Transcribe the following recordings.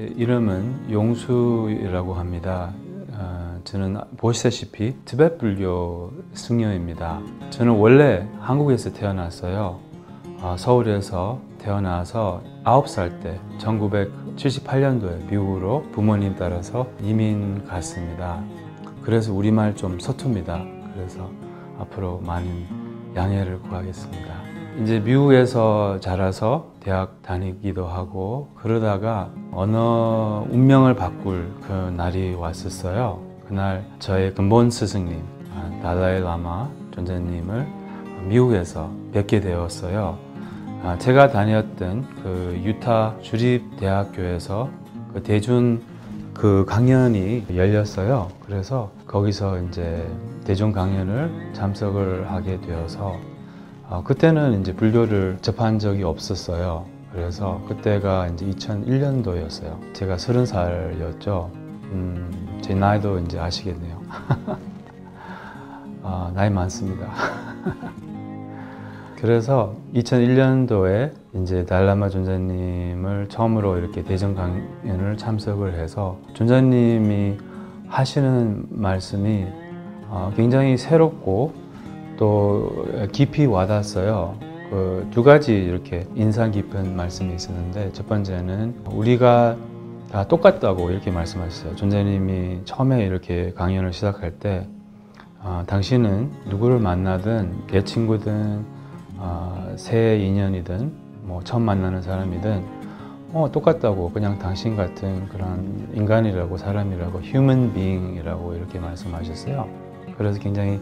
제 이름은 용수라고 합니다. 저는 보시다시피 티베트 불교 승려입니다. 저는 원래 한국에서 태어났어요. 서울에서 태어나서 9살 때 1978년도에 미국으로 부모님 따라서 이민 갔습니다. 그래서 우리말 좀 서툽니다. 그래서 앞으로 많은 양해를 구하겠습니다. 이제 미국에서 자라서 대학 다니기도 하고 그러다가 어느 운명을 바꿀 그 날이 왔었어요. 그날 저의 근본 스승님 달라이 라마 존자님을 미국에서 뵙게 되었어요. 제가 다녔던 그 유타 주립대학교에서 그 대중 그 강연이 열렸어요. 그래서 거기서 이제 대중 강연을 참석을 하게 되어서 그때는 이제 불교를 접한 적이 없었어요. 그래서 그때가 이제 2001년도였어요. 제가 30살이었죠. 제 나이도 이제 아시겠네요. 나이 많습니다. 그래서 2001년도에 이제 달라마 존자님을 처음으로 이렇게 대전 강연을 참석을 해서 존자님이 하시는 말씀이 굉장히 새롭고 또 깊이 와닿았어요. 그 두 가지 이렇게 인상 깊은 말씀이 있었는데, 첫 번째는 우리가 다 똑같다고 이렇게 말씀하셨어요. 존자님이 처음에 이렇게 강연을 시작할 때 당신은 누구를 만나든 내 친구든 새 인연이든 뭐 처음 만나는 사람이든 똑같다고, 그냥 당신 같은 그런 인간이라고, 사람이라고, human being이라고 이렇게 말씀하셨어요. 그래서 굉장히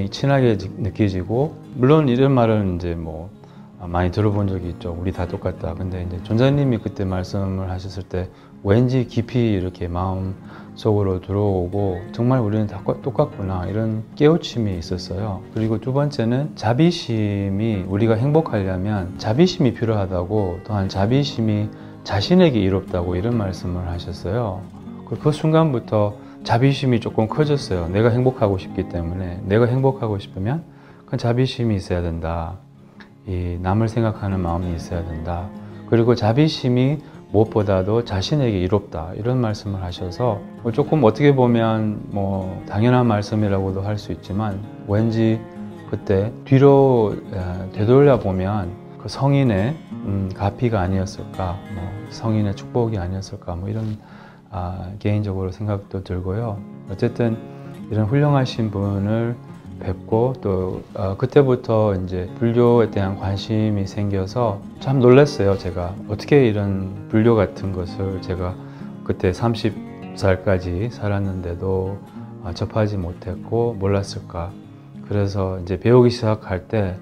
친하게 느껴지고, 물론 이런 말은 이제 뭐 많이 들어본 적이 있죠. 우리 다 똑같다. 근데 이제 존자님이 그때 말씀을 하셨을 때 왠지 깊이 이렇게 마음 속으로 들어오고, 정말 우리는 다 똑같구나, 이런 깨우침이 있었어요. 그리고 두 번째는 자비심이, 우리가 행복하려면 자비심이 필요하다고, 또한 자비심이 자신에게 이롭다고 이런 말씀을 하셨어요. 그 순간부터 자비심이 조금 커졌어요. 내가 행복하고 싶기 때문에, 내가 행복하고 싶으면 그 자비심이 있어야 된다. 이 남을 생각하는 마음이 있어야 된다. 그리고 자비심이 무엇보다도 자신에게 이롭다, 이런 말씀을 하셔서 조금 어떻게 보면 뭐 당연한 말씀이라고도 할 수 있지만, 왠지 그때 뒤로 되돌려 보면 그 성인의 가피가 아니었을까, 뭐 성인의 축복이 아니었을까, 뭐 이런 개인적으로 생각도 들고요. 어쨌든 이런 훌륭하신 분을 뵙고, 또 그때부터 이제 불교에 대한 관심이 생겨서 참 놀랐어요. 제가 어떻게 이런 불교 같은 것을 제가 그때 30살까지 살았는데도 접하지 못했고 몰랐을까. 그래서 이제 배우기 시작할 때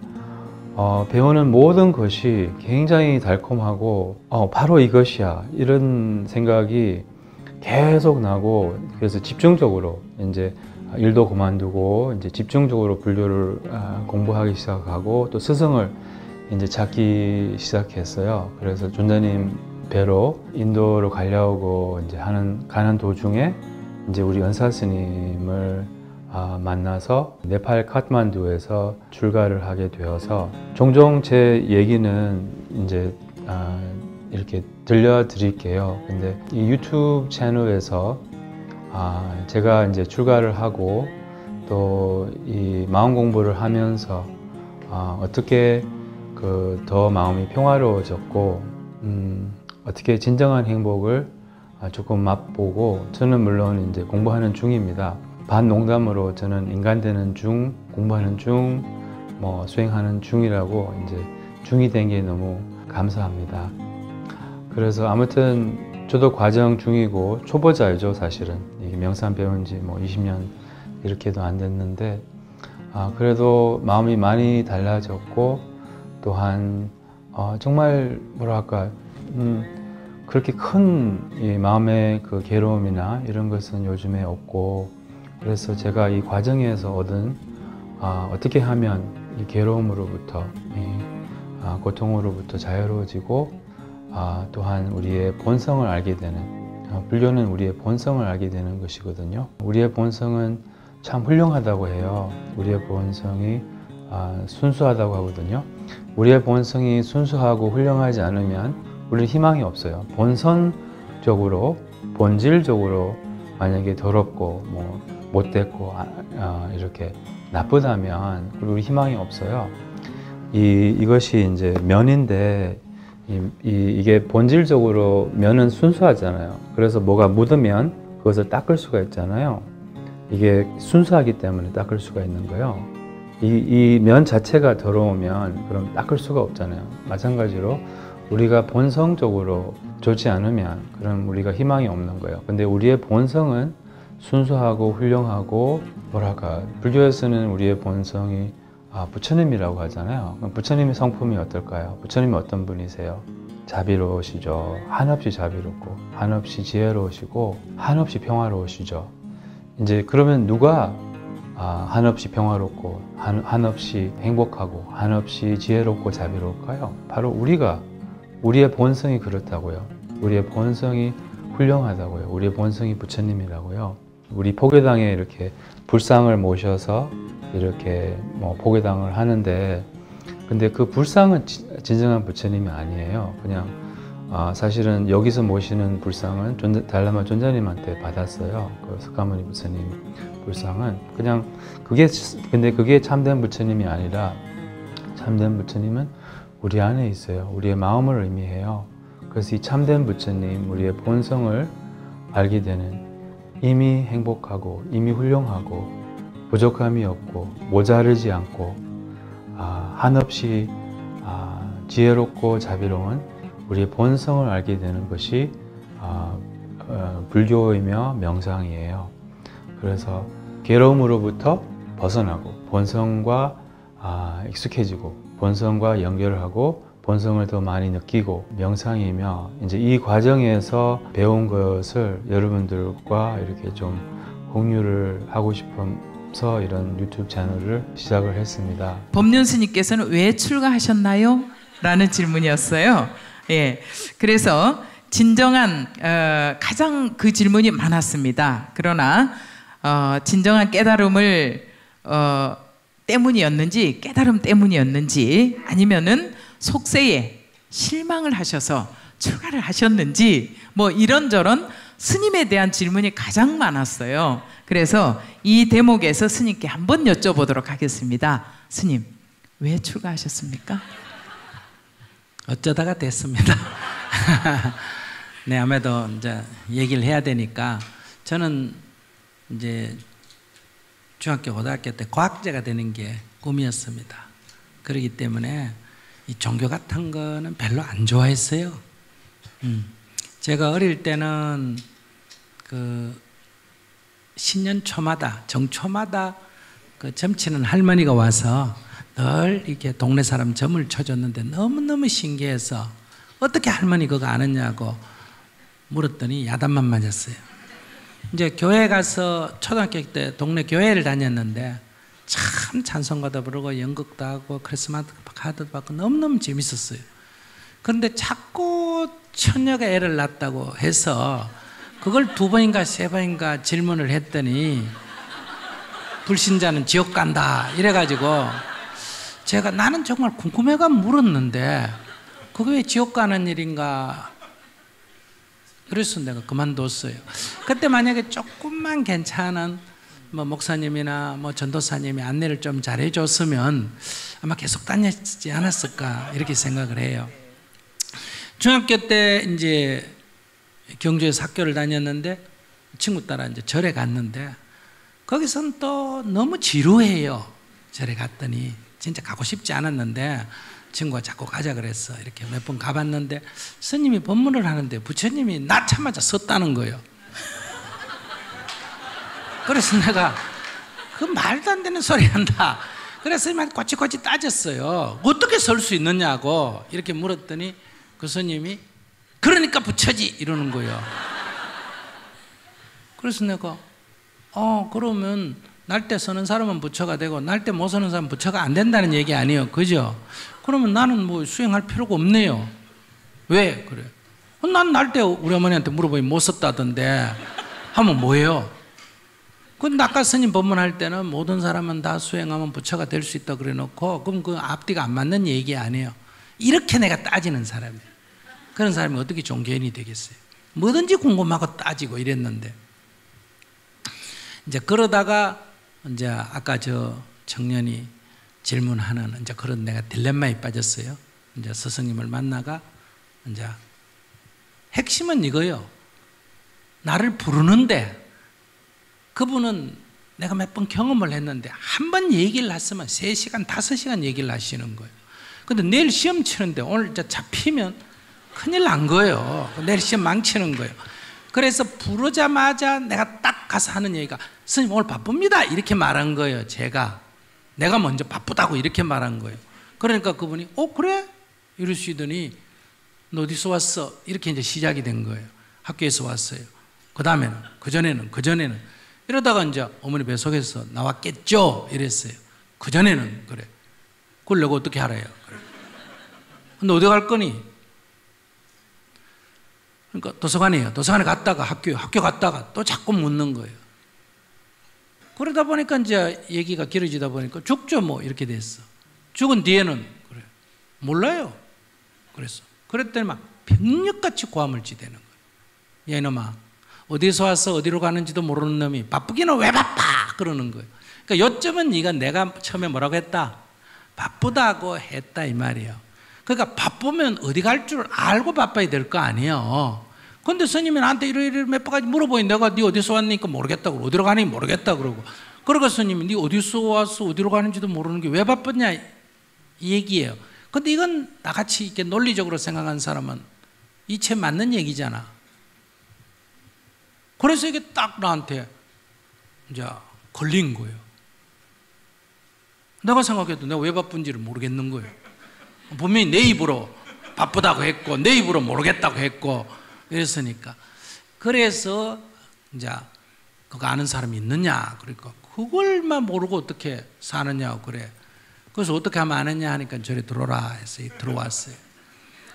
배우는 모든 것이 굉장히 달콤하고 바로 이것이야, 이런 생각이 계속 나고, 그래서 집중적으로 이제 일도 그만두고 이제 집중적으로 불교를 공부하기 시작하고, 또 스승을 이제 찾기 시작했어요. 그래서 존자님 뵈러 인도로 가려고 이제 가는 도중에 이제 우리 연사 스님을 만나서 네팔 카트만두에서 출가를 하게 되어서, 종종 제 얘기는 이제 이렇게 들려드릴게요. 근데 이 유튜브 채널에서 제가 이제 출가를 하고 또 이 마음 공부를 하면서 어떻게 더 마음이 평화로워졌고, 어떻게 진정한 행복을 조금 맛보고, 저는 물론 이제 공부하는 중입니다. 반 농담으로 저는 인간 되는 중, 공부하는 중, 뭐 수행하는 중이라고, 이제 중이 된 게 너무 감사합니다. 그래서 아무튼 저도 과정 중이고 초보자이죠, 사실은. 이게 명상 배운 지 뭐 20년 이렇게도 안 됐는데, 그래도 마음이 많이 달라졌고, 또한 정말 뭐랄까 그렇게 큰 이 마음의 그 괴로움이나 이런 것은 요즘에 없고, 그래서 제가 이 과정에서 얻은 어떻게 하면 이 괴로움으로부터, 이 고통으로부터 자유로워지고, 또한 우리의 본성을 알게 되는, 불교는 우리의 본성을 알게 되는 것이거든요. 우리의 본성은 참 훌륭하다고 해요. 우리의 본성이 순수하다고 하거든요. 우리의 본성이 순수하고 훌륭하지 않으면 우리는 희망이 없어요. 본성적으로, 본질적으로 만약에 더럽고 뭐 못됐고 이렇게 나쁘다면 우리 희망이 없어요. 이것이 이제 면인데 이게 본질적으로 면은 순수하잖아요. 그래서 뭐가 묻으면 그것을 닦을 수가 있잖아요. 이게 순수하기 때문에 닦을 수가 있는 거예요. 이 면 자체가 더러우면 그럼 닦을 수가 없잖아요. 마찬가지로 우리가 본성적으로 좋지 않으면 그럼 우리가 희망이 없는 거예요. 근데 우리의 본성은 순수하고 훌륭하고 뭐랄까, 불교에서는 우리의 본성이 부처님이라고 하잖아요. 그럼 부처님의 성품이 어떨까요? 부처님이 어떤 분이세요? 자비로우시죠. 한없이 자비롭고 한없이 지혜로우시고 한없이 평화로우시죠. 이제 그러면 누가 한없이 평화롭고 한없이 행복하고 한없이 지혜롭고 자비로울까요? 바로 우리의 본성이 그렇다고요. 우리의 본성이 훌륭하다고요. 우리의 본성이 부처님이라고요. 우리 포교당에 이렇게 불상을 모셔서 이렇게 뭐 포교당을 하는데, 근데 그 불상은 진정한 부처님이 아니에요. 그냥 사실은 여기서 모시는 불상은 달라마 존자님한테 받았어요. 그 석가모니 부처님 불상은 그냥 근데 그게 참된 부처님이 아니라, 참된 부처님은 우리 안에 있어요. 우리의 마음을 의미해요. 그래서 이 참된 부처님, 우리의 본성을 알게 되는, 이미 행복하고 이미 훌륭하고 부족함이 없고 모자르지 않고 한없이 지혜롭고 자비로운 우리의 본성을 알게 되는 것이 불교이며 명상이에요. 그래서 괴로움으로부터 벗어나고 본성과 익숙해지고 본성과 연결을 하고 본성을 더 많이 느끼고 명상이며, 이제 이 과정에서 배운 것을 여러분들과 이렇게 좀 공유를 하고 싶어서 이런 유튜브 채널을 시작을 했습니다. 법륜 스님께서는 왜 출가하셨나요? 라는 질문이었어요. 예, 그래서 진정한 가장 그 질문이 많았습니다. 그러나 진정한 깨달음을 때문이었는지, 깨달음 때문이었는지, 아니면은 속세에 실망을 하셔서 출가를 하셨는지, 뭐 이런저런 스님에 대한 질문이 가장 많았어요. 그래서 이 대목에서 스님께 한번 여쭤보도록 하겠습니다. 스님, 왜 출가하셨습니까? 어쩌다가 됐습니다. 네, 아무래도 이제 얘기를 해야 되니까, 저는 이제 중학교, 고등학교 때 과학자가 되는 게 꿈이었습니다. 그렇기 때문에 이 종교 같은 거는 별로 안 좋아했어요. 제가 어릴 때는 그 신년 초마다, 정초마다 그 점치는 할머니가 와서 늘 이렇게 동네 사람 점을 쳐줬는데 너무너무 신기해서 어떻게 할머니 그거 아느냐고 물었더니 야단만 맞았어요. 이제 교회 가서 초등학교 때 동네 교회를 다녔는데 참 찬송가도 부르고 연극도 하고 크리스마스 카드도 받고 너무너무 재밌었어요. 그런데 자꾸 처녀가 애를 낳았다고 해서 그걸 2번인가 3번인가 질문을 했더니 불신자는 지옥 간다 이래가지고 제가 나는 정말 궁금해가 물었는데 그게 왜 지옥 가는 일인가, 그래서 내가 그만뒀어요. 그때 만약에 조금만 괜찮은 뭐 목사님이나 뭐 전도사님이 안내를 좀 잘해줬으면 아마 계속 다녔지 않았을까 이렇게 생각을 해요. 중학교 때 이제 경주에서 학교를 다녔는데 친구 따라 이제 절에 갔는데 거기서는 또 너무 지루해요. 절에 갔더니 진짜 가고 싶지 않았는데 친구가 자꾸 가자 그랬어. 이렇게 몇 번 가봤는데 스님이 법문을 하는데 부처님이 낳자마자 섰다는 거예요. 그래서 내가 그 말도 안 되는 소리 한다. 그래서 스님한테 꼬치꼬치 따졌어요. 어떻게 설 수 있느냐고 이렇게 물었더니 그 스님이 그러니까 부처지 이러는 거예요. 그래서 내가 그러면 날 때 서는 사람은 부처가 되고 날 때 못 서는 사람은 부처가 안 된다는 얘기 아니에요, 그죠? 그러면 나는 뭐 수행할 필요가 없네요. 왜? 그래. 난 날 때 우리 어머니한테 물어보니 못 썼다던데 하면 뭐예요? 근데 아까 스님 법문할 때는 모든 사람은 다 수행하면 부처가 될 수 있다 그래 놓고 그럼 그 앞뒤가 안 맞는 얘기 아니에요. 이렇게 내가 따지는 사람이에요. 그런 사람이 어떻게 종교인이 되겠어요? 뭐든지 궁금하고 따지고 이랬는데, 이제 그러다가 이제 아까 저 청년이 질문하는 이제 그런 내가 딜레마에 빠졌어요. 이제 스승님을 만나가 이제 핵심은 이거요. 나를 부르는데 그분은 내가 몇 번 경험을 했는데 한 번 얘기를 했으면 3시간, 5시간 얘기를 하시는 거예요. 근데 내일 시험 치는데 오늘 이제 잡히면 큰일 난 거예요. 내일 시험 망치는 거예요. 그래서 부르자마자 내가 딱 가서 하는 얘기가 스님 오늘 바쁩니다 이렇게 말한 거예요. 내가 먼저 바쁘다고 이렇게 말한 거예요. 그러니까 그분이 그래? 이러시더니 너 어디서 왔어? 이렇게 이제 시작이 된 거예요. 학교에서 왔어요. 그 다음에는 그전에는 이러다가 이제 어머니 뱃속에서 나왔겠죠 이랬어요. 그전에는 그래. 그걸 내가 어떻게 알아요? 그래. 너 어디 갈 거니? 그러니까 도서관에 갔다가 학교 갔다가 또 자꾸 묻는 거예요. 그러다 보니까 이제 얘기가 길어지다 보니까 죽죠 뭐 이렇게 됐어. 죽은 뒤에는 그래 몰라요. 그랬더니 막 병력같이 고함을치대는 거예요. 야 이놈아 어디서 와서 어디로 가는지도 모르는 놈이 바쁘기는 왜 바빠 그러는 거예요. 그러니까 요점은 내가 처음에 뭐라고 했다? 바쁘다고 했다 이 말이에요. 그러니까 바쁘면 어디 갈 줄 알고 바빠야 될 거 아니에요. 근데 스님이 나한테 이러 몇 번까지 물어보니 내가 네 어디서 왔니까 모르겠다 그러고 어디로 가니 모르겠다 그러고 그러니까 스님이 네 어디서 와서 어디로 가는지도 모르는 게 왜 바쁘냐 이 얘기예요. 근데 이건 나같이 이렇게 논리적으로 생각하는 사람은 이체 맞는 얘기잖아. 그래서 이게 딱 나한테 이제 걸린 거예요. 내가 생각해도 내가 왜 바쁜지를 모르겠는 거예요. 분명히 내 입으로 바쁘다고 했고 내 입으로 모르겠다고 했고 이랬으니까. 그래서 이제 그거 아는 사람이 있느냐 그러니까 그걸만 모르고 어떻게 사느냐고 그래. 그래서 어떻게 하면 아느냐 하니까 저리 들어오라 해서 들어왔어요.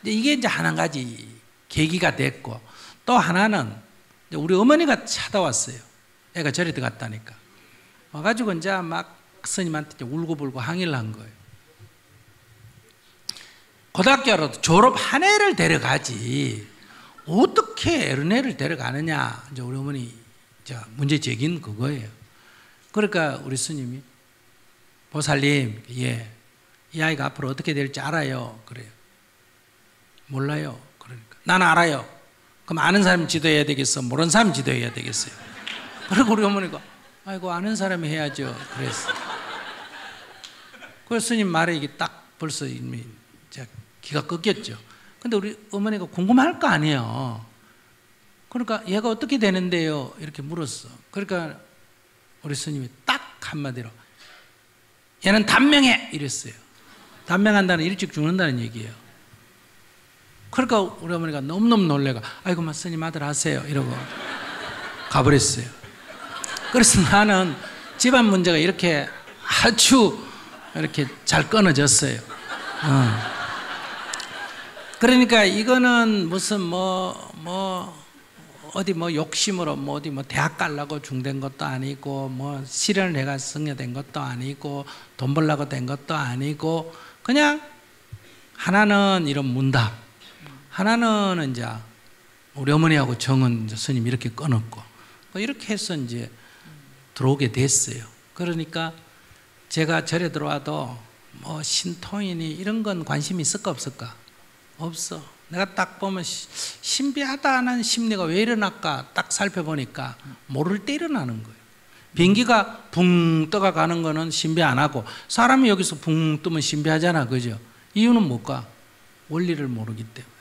이게 이제 한 가지 계기가 됐고 또 하나는 우리 어머니가 찾아왔어요. 애가 절에 들어갔다니까. 와가지고 이제 막 스님한테 이제 울고불고 항의를 한 거예요. 고등학교라도 졸업 한 해를 데려가지 어떻게 어린애를 데려가느냐. 이제 우리 어머니 이제 문제 제기는 그거예요. 그러니까 우리 스님이 보살님, 예, 이 아이가 앞으로 어떻게 될지 알아요. 그래요. 몰라요. 그러니까 나는 알아요. 그럼 아는 사람이 지도해야 되겠어? 모르는 사람이 지도해야 되겠어요? 그리고 우리 어머니가 아이고 아는 사람이 해야죠. 그랬어. 그 스님 말에 이게 딱 벌써 이미 기가 꺾였죠. 근데 우리 어머니가 궁금할 거 아니에요. 그러니까 얘가 어떻게 되는데요? 이렇게 물었어. 그러니까 우리 스님이 딱 한마디로 얘는 단명해 이랬어요. 단명한다는 일찍 죽는다는 얘기예요. 그러니까 우리 어머니가 너무너무 놀래가 아이고 마 스님 아들 하세요 이러고 가버렸어요. 그래서 나는 집안 문제가 이렇게 아주 이렇게 잘 끊어졌어요. 그러니까 이거는 무슨 어디 욕심으로 어디 대학 가려고 중된 것도 아니고 실현을 해가 승려된 것도 아니고 돈 벌려고 된 것도 아니고 그냥 하나는 이런 문답, 하나는 이제 우리 어머니하고 정은 이제 스님 이렇게 끊었고 이렇게 해서 이제 들어오게 됐어요. 그러니까 제가 절에 들어와도 신통이니 이런 건 관심이 있을까 없을까? 없어. 내가 딱 보면 신비하다는 심리가 왜 일어날까 딱 살펴보니까 모를 때 일어나는 거예요. 비행기가 붕 떠가 가는 거는 신비 안 하고 사람이 여기서 붕 뜨면 신비하잖아. 그죠? 이유는 뭘까? 원리를 모르기 때문에.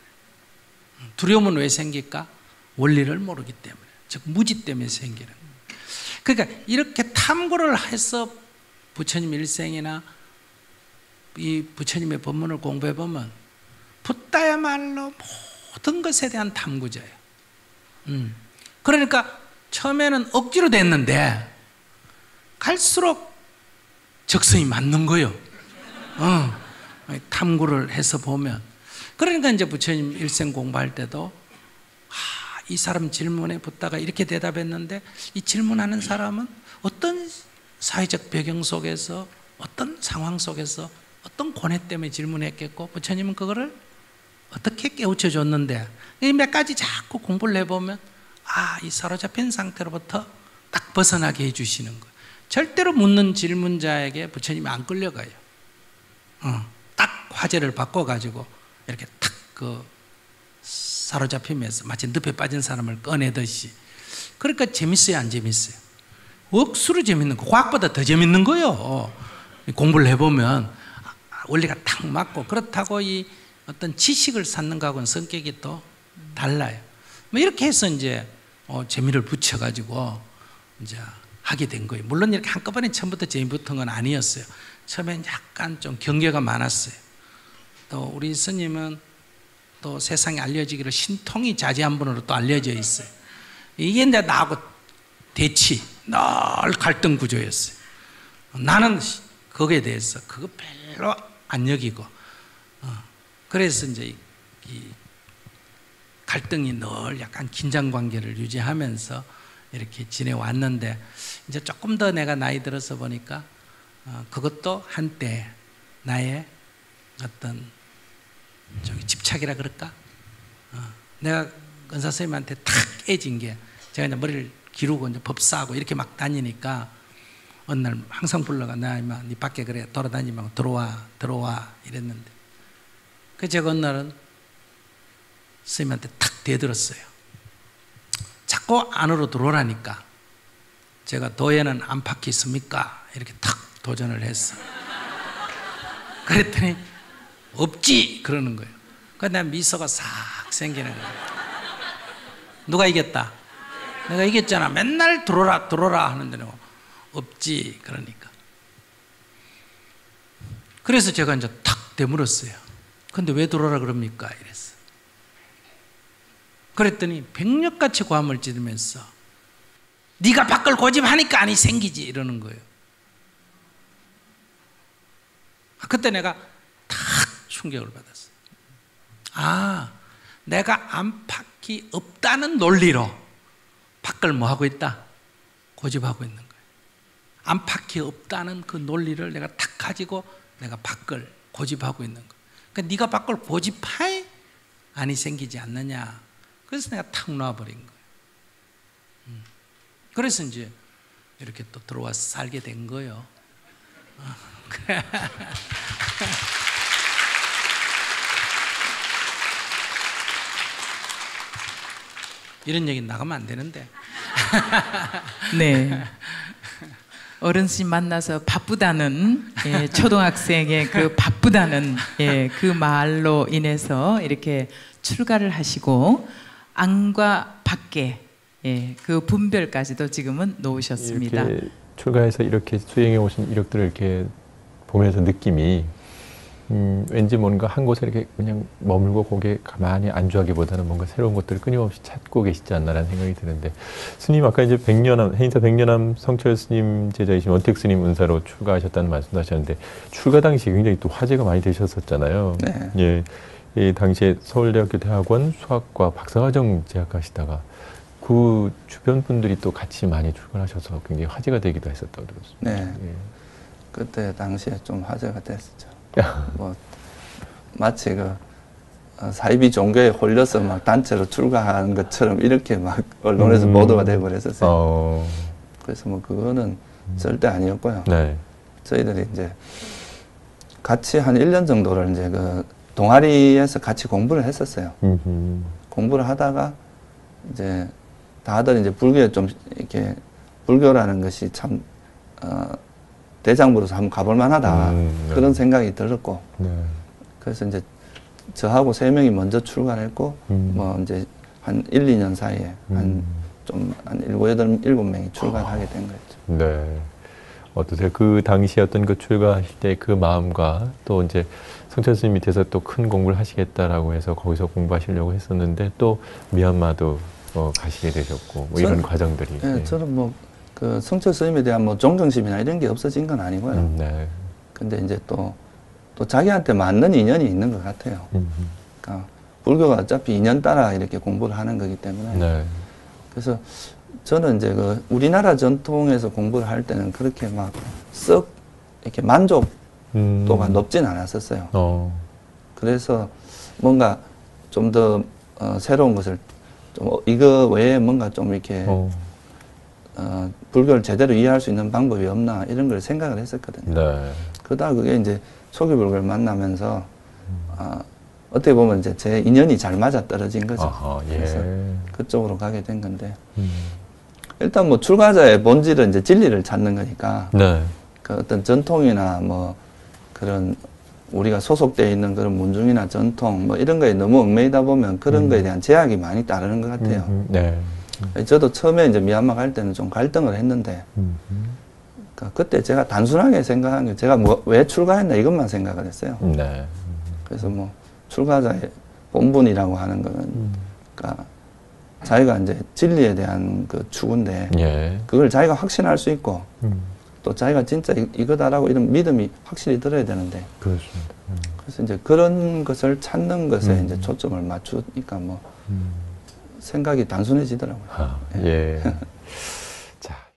두려움은 왜 생길까? 원리를 모르기 때문에. 즉 무지 때문에 생기는 거예요. 그러니까 이렇게 탐구를 해서 부처님 일생이나 이 부처님의 법문을 공부해 보면 붓다야말로 모든 것에 대한 탐구자예요. 그러니까 처음에는 억지로 됐는데 갈수록 적성이 맞는 거예요. 탐구를 해서 보면. 그러니까 이제 부처님 일생 공부할 때도 이 사람 질문에 붓다가 이렇게 대답했는데 이 질문하는 사람은 어떤 사회적 배경 속에서 어떤 상황 속에서 어떤 고뇌 때문에 질문했겠고 부처님은 그거를 어떻게 깨우쳐 줬는데 몇 가지 자꾸 공부를 해보면 이 사로잡힌 상태로부터 딱 벗어나게 해주시는 거예요. 절대로 묻는 질문자에게 부처님이 안 끌려가요. 딱 화제를 바꿔가지고 이렇게 탁 사로잡히면서 마치 늪에 빠진 사람을 꺼내듯이. 그러니까 재밌어요, 안 재밌어요? 억수로 재밌는 거, 과학보다 더 재밌는 거요. 공부를 해보면 원리가 딱 맞고, 그렇다고 이 어떤 지식을 쌓는 거하고는 성격이 또 달라요. 뭐 이렇게 해서 이제 재미를 붙여가지고 이제 하게 된 거예요. 물론 이렇게 한꺼번에 처음부터 재미 붙은 건 아니었어요. 처음엔 약간 좀 경계가 많았어요. 또 우리 스님은 또 세상에 알려지기를 신통이 자제한 분으로 또 알려져 있어요. 이게 이제 나하고 대치, 늘 갈등 구조였어요. 나는 거기에 대해서 그거 별로 안 여기고, 그래서 이제 이 갈등이 늘 약간 긴장 관계를 유지하면서 이렇게 지내왔는데, 이제 조금 더 내가 나이 들어서 보니까 그것도 한때 나의 어떤 집착이라 그럴까? 내가 은사 선생님한테 탁 깨진 게, 제가 이제 머리를 기르고 이제 법사하고 이렇게 막 다니니까 어느 날 항상 불러가, 나 임마 네 밖에 그래 돌아다니지 말고 들어와 이랬는데, 그 제가 어느 날은 선생님한테 탁 대들었어요. 자꾸 안으로 들어오라니까 제가 도에는 안팎이 있습니까? 이렇게 탁 도전을 했어. 그랬더니 없지 그러는 거예요. 그래서 내 미소가 싹 생기는 거예요. 누가 이겼다? 내가 이겼잖아. 맨날 들어오라 하는데 없지 그러니까. 그래서 제가 이제 탁 되물었어요. 근데 왜 들어오라 그럽니까? 이랬어. 그랬더니 백력같이 고함을 지르면서 네가 밖을 고집하니까 안이 생기지 이러는 거예요. 그때 내가 탁 충격을 받았어요. 내가 안팎이 없다는 논리로 밖을 뭐 하고 있다? 고집하고 있는 거예요. 안팎이 없다는 그 논리를 내가 탁 가지고 내가 밖을 고집하고 있는 거예요. 그러니까 네가 밖을 고집하에 안이 생기지 않느냐. 그래서 내가 탁 놔버린 거예요. 그래서 이제 이렇게 또 들어와서 살게 된 거예요. 이런 얘기 나가면 안 되는데. 네. 어른스님 만나서 바쁘다는 초등학생의 그 바쁘다는 그 말로 인해서 이렇게 출가를 하시고 안과 밖에 그 분별까지도 지금은 놓으셨습니다. 이렇게 출가해서 이렇게 수행해 오신 이력들을 이렇게 보면서 느낌이 왠지 뭔가 한 곳에 이렇게 그냥 머물고 거기에 가만히 안주하기보다는 뭔가 새로운 것들을 끊임없이 찾고 계시지 않나라는 생각이 드는데, 스님 아까 이제 해인사 백년암 성철 스님 제자이신 원택 스님 은사로 출가하셨다는 말씀도 하셨는데, 출가 당시 굉장히 또 화제가 많이 되셨었잖아요. 네. 예, 이 당시에 서울대학교 대학원 수학과 박사과정 재학하시다가 그 주변 분들이 또 같이 많이 출가하셔서 굉장히 화제가 되기도 했었다고 들었습니다. 네. 예. 그때 당시에 좀 화제가 됐었죠. 뭐 마치 사이비 종교에 홀려서 막 단체로 출가하는 것처럼 이렇게 막 언론에서 보도가 되고 그랬었어요. 그래서 뭐 그거는 절대 아니었고요. 네. 저희들이 이제 같이 한 1년 정도를 이제 그 동아리에서 같이 공부를 했었어요. 공부를 하다가 이제 다들 이제 불교에 좀 이렇게 불교라는 것이 참 대장부로서 한번 가볼 만하다. 네. 그런 생각이 들었고. 네. 그래서 이제 저하고 3명이 먼저 출가를 했고, 뭐 이제 한 1, 2년 사이에 한 7, 8명이 출가를 하게 된 거였죠. 네. 어떠세요? 그 당시 어떤 그 출가하실 때 그 마음과 또 이제 성철 스님 밑에서 또 큰 공부를 하시겠다라고 해서 거기서 공부하시려고 했었는데 또 미얀마도 가시게 되셨고 뭐 이런 과정들이. 네, 저는 뭐 그 성철 스님에 대한 뭐 존경심이나 이런 게 없어진 건 아니고요. 네. 근데 이제 또 자기한테 맞는 인연이 있는 것 같아요. 그러니까 불교가 어차피 인연 따라 이렇게 공부를 하는 거기 때문에. 네. 그래서 저는 이제 그 우리나라 전통에서 공부를 할 때는 그렇게 막 썩 이렇게 만족도가 높진 않았었어요. 그래서 뭔가 좀 더 새로운 것을 좀 이거 외에 뭔가 좀 이렇게 불교를 제대로 이해할 수 있는 방법이 없나 이런 걸 생각을 했었거든요. 네. 그러다 그게 이제 초기불교를 만나면서 어떻게 보면 이제 제 인연이 잘 맞아 떨어진 거죠. 아하, 예. 그래서 그쪽으로 가게 된 건데 일단 뭐 출가자의 본질은 이제 진리를 찾는 거니까 네. 그 어떤 전통이나 뭐 그런 우리가 소속되어 있는 그런 문중이나 전통 뭐 이런 거에 너무 얽매이다 보면 그런 거에 대한 제약이 많이 따르는 것 같아요. 네. 저도 처음에 이제 미얀마 갈 때는 좀 갈등을 했는데 그때 제가 단순하게 생각한 게 제가 뭐 왜 출가했나 이것만 생각을 했어요. 네. 그래서 뭐 출가자의 본분이라고 하는 거는 그러니까 자기가 이제 진리에 대한 그 추구인데 예. 그걸 자기가 확신할 수 있고 또 자기가 진짜 이거다라고 이런 믿음이 확실히 들어야 되는데 그렇습니다. 그래서 이제 그런 것을 찾는 것에 이제 초점을 맞추니까 뭐 생각이 단순해지더라고요. 아, 예.